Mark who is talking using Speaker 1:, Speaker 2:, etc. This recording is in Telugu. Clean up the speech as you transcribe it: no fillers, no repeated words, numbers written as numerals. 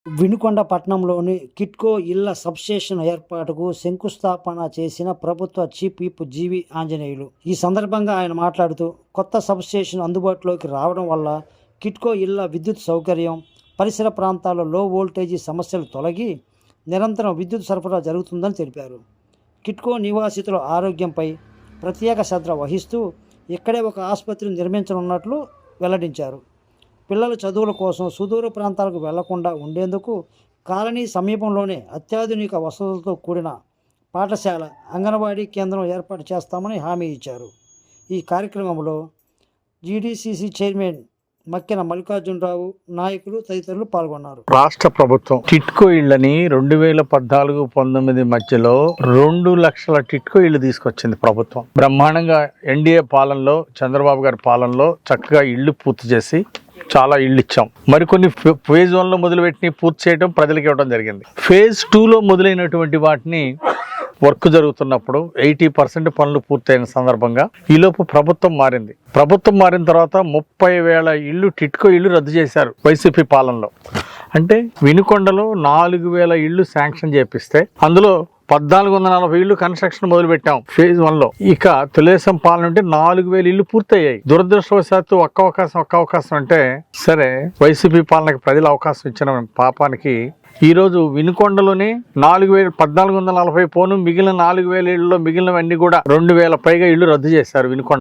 Speaker 1: వినుకొండ పట్టణంలోని కిట్కో ఇళ్ల సబ్స్టేషన్ ఏర్పాటుకు శంకుస్థాపన చేసిన ప్రభుత్వ చీఫ్ విప్ జీవి ఆంజనేయులు. ఈ సందర్భంగా ఆయన మాట్లాడుతూ, కొత్త సబ్స్టేషన్ అందుబాటులోకి రావడం వల్ల కిట్కో ఇళ్ల విద్యుత్ సౌకర్యం, పరిసర ప్రాంతాల్లో లో వోల్టేజీ సమస్యలు తొలగి నిరంతరం విద్యుత్ సరఫరా జరుగుతుందని తెలిపారు. కిట్కో నివాసితుల ఆరోగ్యంపై ప్రత్యేక శ్రద్ధ వహిస్తూ ఇక్కడే ఒక ఆసుపత్రిని నిర్మించనున్నట్లు వెల్లడించారు. పిల్లల చదువుల కోసం సుదూర ప్రాంతాలకు వెళ్లకుండా ఉండేందుకు కాలనీ సమీపంలోనే అత్యాధునిక వసతులతో కూడిన పాఠశాల, అంగన్వాడీ కేంద్రం ఏర్పాటు చేస్తామని హామీ ఇచ్చారు. ఈ కార్యక్రమంలో జీడీసీసీ చైర్మన్ మక్కెన మల్లికార్జునరావు, నాయకులు తదితరులు పాల్గొన్నారు.
Speaker 2: రాష్ట్ర ప్రభుత్వం టిట్కో ఇళ్లని 2014-19 మధ్యలో 2 లక్షల టిట్కో ఇళ్లు తీసుకొచ్చింది ప్రభుత్వం. బ్రహ్మాండంగా ఎన్డీఏ పాలనలో, చంద్రబాబు గారి పాలనలో చక్కగా ఇళ్లు పూర్తి చేసి చాలా ఇళ్ళు ఇచ్చాం. మరికొన్ని ఫేజ్ 1లో మొదలుపెట్టి పూర్తి చేయడం, ప్రజలకు ఇవ్వడం జరిగింది. ఫేజ్ 2లో మొదలైనటువంటి వాటిని వర్క్ జరుగుతున్నప్పుడు 80% పనులు పూర్తయిన సందర్భంగా ఈలోపు ప్రభుత్వం మారింది. ప్రభుత్వం మారిన తర్వాత 30,000 ఇళ్ళు టిట్కో ఇళ్ళు రద్దు చేశారు వైసీపీ పాలనలో. అంటే వినుకొండలో 4,000 ఇళ్ళు శాంక్షన్ చేపిస్తే అందులో 1,440 ఇళ్ళు కన్స్ట్రక్షన్ మొదలు పెట్టాం ఫేజ్ 1లో. ఇక తెలుగుదేశం పాలన ఉంటే 4,000 ఇళ్ళు పూర్తయ్యాయి. దురదృష్టవశాత్తు ఒక్క అవకాశం అంటే సరే, వైసీపీ పాలనకి ప్రజలు అవకాశం ఇచ్చిన పాపానికి ఈరోజు వినుకొండలోనే 1,440 పోను, మిగిలిన 4,000 ఇళ్లలో మిగిలినవన్నీ కూడా 2,000 పైగా ఇళ్ళు రద్దు చేశారు వినుకొండ.